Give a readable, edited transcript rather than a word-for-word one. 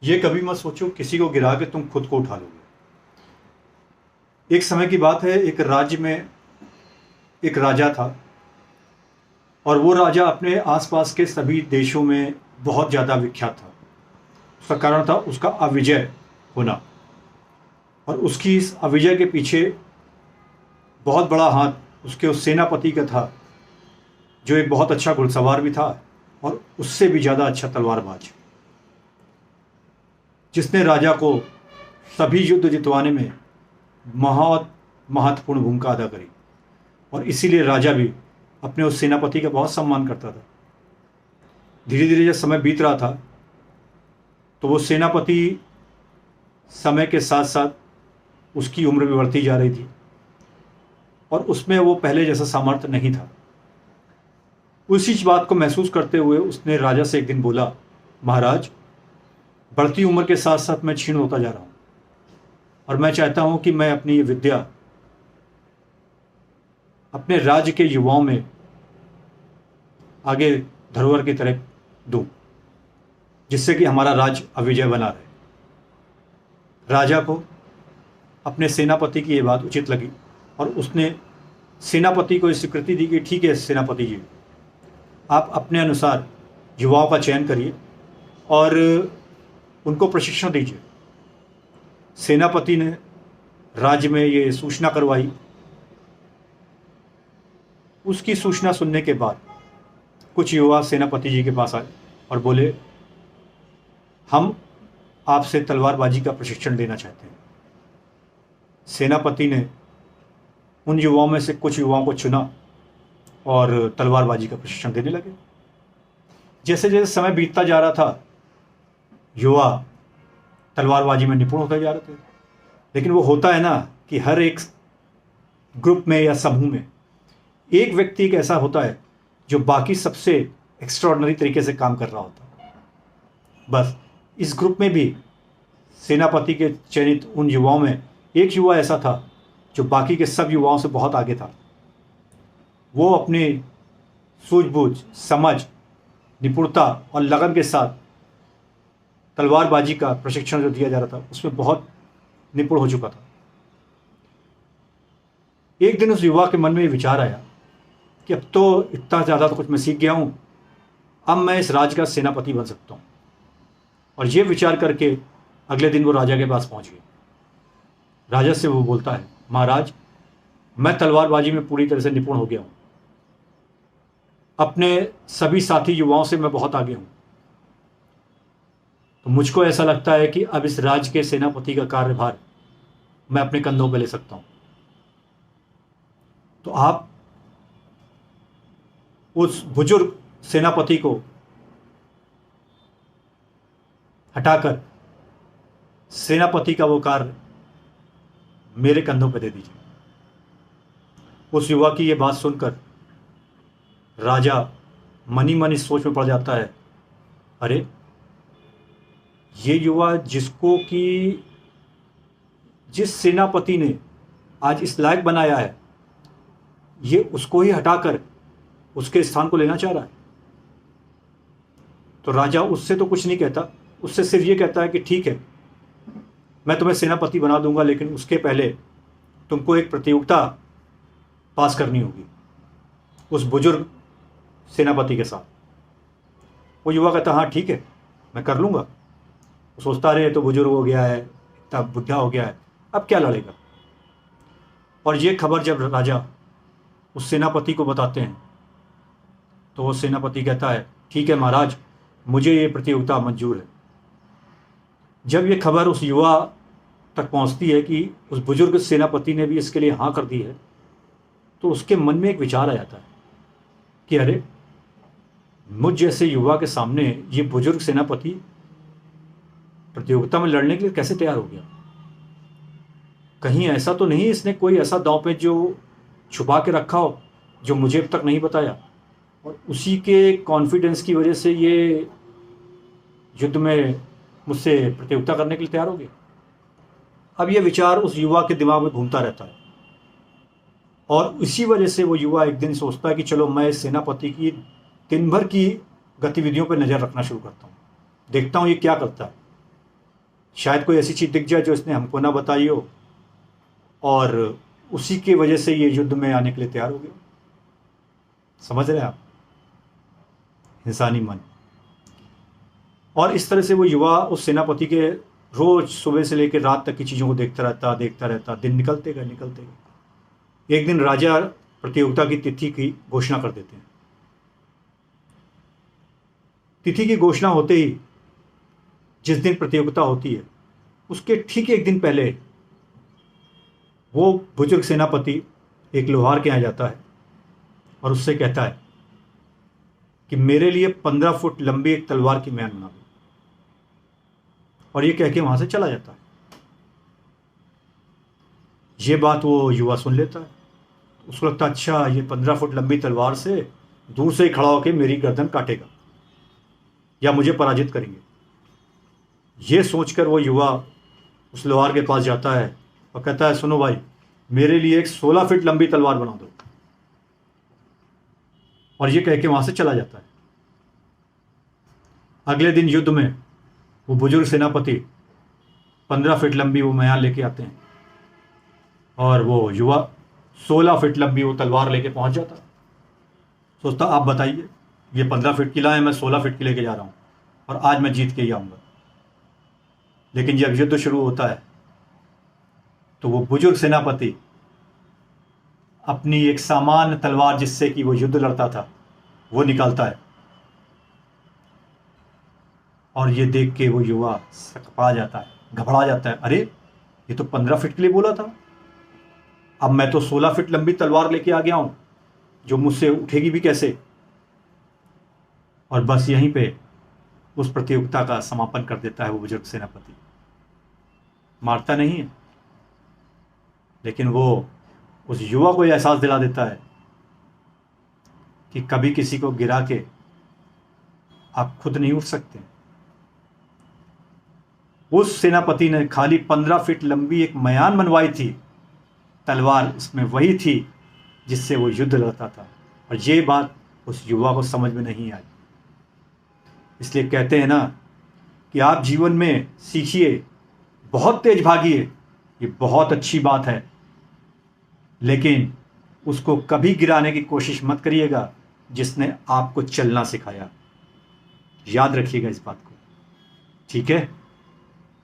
ये कभी मत सोचो किसी को गिरा के तुम खुद को उठा लोगे। एक समय की बात है, एक राज्य में एक राजा था और वो राजा अपने आसपास के सभी देशों में बहुत ज़्यादा विख्यात था। उसका कारण था उसका अविजय होना, और उसकी इस अविजय के पीछे बहुत बड़ा हाथ उसके उस सेनापति का था, जो एक बहुत अच्छा घुड़सवार भी था और उससे भी ज़्यादा अच्छा तलवारबाज, जिसने राजा को सभी युद्ध जितवाने में बहुत महत्वपूर्ण भूमिका अदा करी। और इसीलिए राजा भी अपने उस सेनापति का बहुत सम्मान करता था। धीरे धीरे जब समय बीत रहा था तो वो सेनापति समय के साथ साथ उसकी उम्र भी बढ़ती जा रही थी और उसमें वो पहले जैसा सामर्थ्य नहीं था। उसी बात को महसूस करते हुए उसने राजा से एक दिन बोला, महाराज, बढ़ती उम्र के साथ साथ मैं क्षीण होता जा रहा हूँ और मैं चाहता हूँ कि मैं अपनी ये विद्या अपने राज्य के युवाओं में आगे धरोहर की तरह दूं, जिससे कि हमारा राज्य अविजय बना रहे। राजा को अपने सेनापति की ये बात उचित लगी और उसने सेनापति को ये स्वीकृति दी कि ठीक है सेनापति जी, आप अपने अनुसार युवाओं का चयन करिए और उनको प्रशिक्षण दीजिए। सेनापति ने राज्य में ये सूचना करवाई। उसकी सूचना सुनने के बाद कुछ युवा सेनापति जी के पास आए और बोले, हम आपसे तलवारबाजी का प्रशिक्षण लेना चाहते हैं। सेनापति ने उन युवाओं में से कुछ युवाओं को चुना और तलवारबाजी का प्रशिक्षण देने लगे। जैसे जैसे समय बीतता जा रहा था, युवा तलवारबाजी में निपुण होते जा रहे थे। लेकिन वो होता है ना कि हर एक ग्रुप में या समूह में एक व्यक्ति एक ऐसा होता है जो बाकी सबसे एक्स्ट्राऑर्डिनरी तरीके से काम कर रहा होता है। बस इस ग्रुप में भी सेनापति के चयनित उन युवाओं में एक युवा ऐसा था जो बाकी के सब युवाओं से बहुत आगे था। वो अपने सूझबूझ, समझ, निपुणता और लगन के साथ तलवारबाजी का प्रशिक्षण जो दिया जा रहा था उसमें बहुत निपुण हो चुका था। एक दिन उस युवा के मन में ये विचार आया कि अब तो इतना ज़्यादा तो कुछ मैं सीख गया हूँ, अब मैं इस राज्य का सेनापति बन सकता हूँ। और ये विचार करके अगले दिन वो राजा के पास पहुँच गए। राजा से वो बोलता है, महाराज, मैं तलवारबाजी में पूरी तरह से निपुण हो गया हूँ, अपने सभी साथी युवाओं से मैं बहुत आगे हूँ, तो मुझको ऐसा लगता है कि अब इस राज्य के सेनापति का कार्यभार मैं अपने कंधों पर ले सकता हूँ। तो आप उस बुजुर्ग सेनापति को हटाकर सेनापति का वो कार्य मेरे कंधों पर दे दीजिए। उस युवा की ये बात सुनकर राजा मनी मन इस सोच में पड़ जाता है, अरे ये युवा जिसको कि जिस सेनापति ने आज इस लायक बनाया है, ये उसको ही हटाकर उसके स्थान को लेना चाह रहा है। तो राजा उससे तो कुछ नहीं कहता, उससे सिर्फ ये कहता है कि ठीक है, मैं तुम्हें सेनापति बना दूंगा, लेकिन उसके पहले तुमको एक प्रतियोगिता पास करनी होगी उस बुजुर्ग सेनापति के साथ। वो युवा कहता, हाँ ठीक है, मैं कर लूँगा। वो सोचता रहे तो बुजुर्ग हो गया है, इतना बुढ़ा हो गया है, अब क्या लड़ेगा। और ये खबर जब राजा उस सेनापति को बताते हैं तो वो सेनापति कहता है, ठीक है महाराज, मुझे ये प्रतियोगिता मंजूर है। जब ये खबर उस युवा तक पहुंचती है कि उस बुजुर्ग सेनापति ने भी इसके लिए हाँ कर दी है, तो उसके मन में एक विचार आ जाता है कि अरे, मुझ जैसे युवा के सामने ये बुजुर्ग सेनापति प्रतियोगिता में लड़ने के लिए कैसे तैयार हो गया। कहीं ऐसा तो नहीं इसने कोई ऐसा दांव पे जो छुपा के रखा हो जो मुझे अब तक नहीं बताया, और उसी के कॉन्फिडेंस की वजह से ये युद्ध में मुझसे प्रतियोगिता करने के लिए तैयार हो गया। अब ये विचार उस युवा के दिमाग में घूमता रहता है और इसी वजह से वो युवा एक दिन सोचता है कि चलो मैं इस सेनापति की दिन भर की गतिविधियों पर नज़र रखना शुरू करता हूँ, देखता हूँ ये क्या करता है। शायद कोई ऐसी चीज़ दिख जाए जो इसने हमको ना बताई हो, और उसी की वजह से ये युद्ध में आने के लिए तैयार हो गया। समझ रहे हैं आप? इंसानी मन। और इस तरह से वो युवा उस सेनापति के रोज सुबह से लेकर रात तक की चीज़ों को देखता रहता। दिन निकलते गए। एक दिन राजा प्रतियोगिता की तिथि की घोषणा कर देते हैं। तिथि की घोषणा होते ही, जिस दिन प्रतियोगिता होती है उसके ठीक एक दिन पहले, वो बुजुर्ग सेनापति एक लोहार के यहाँ जाता है और उससे कहता है कि मेरे लिए 15 फुट लंबी एक तलवार की म्यान बना दो। और ये कह के वहां से चला जाता है। ये बात वो युवा सुन लेता है। उसको लगता है अच्छा, ये 15 फुट लंबी तलवार से दूर से ही खड़ा होकर मेरी गर्दन काटेगा या मुझे पराजित करेंगे। ये सोचकर वो युवा उस लोहार के पास जाता है और कहता है सुनो भाई, मेरे लिए एक 16 फीट लंबी तलवार बना दो। और ये कह के वहां से चला जाता है। अगले दिन युद्ध में वो बुजुर्ग सेनापति 15 फीट लंबी वो म्यान लेके आते हैं और वो युवा 16 फीट लंबी वो तलवार लेके पहुंच जाता। सोचता आप बताइए, ये 15 फीट की लाए, मैं 16 फीट की लेके जा रहा हूं और आज मैं जीत के ही आऊंगा। लेकिन जब युद्ध शुरू होता है तो वो बुजुर्ग सेनापति अपनी एक सामान्य तलवार जिससे कि वो युद्ध लड़ता था वो निकालता है। और ये देख के वो युवा सकपा जाता है, घबरा जाता है। अरे, ये तो 15 फीट के लिए बोला था, अब मैं तो 16 फीट लंबी तलवार लेके आ गया हूं जो मुझसे उठेगी भी कैसे। और बस यहीं पे उस प्रतियोगिता का समापन कर देता है वो बुजुर्ग सेनापति। मारता नहीं है, लेकिन वो उस युवा को एहसास दिला देता है कि कभी किसी को गिरा के आप खुद नहीं उठ सकते। उस सेनापति ने खाली 15 फीट लंबी एक म्यान बनवाई थी, तलवार इसमें वही थी जिससे वो युद्ध लड़ता था। और ये बात उस युवा को समझ में नहीं आई। इसलिए कहते हैं ना कि आप जीवन में सीखिए, बहुत तेज भागिए, ये बहुत अच्छी बात है, लेकिन उसको कभी गिराने की कोशिश मत करिएगा जिसने आपको चलना सिखाया। याद रखिएगा इस बात को, ठीक है।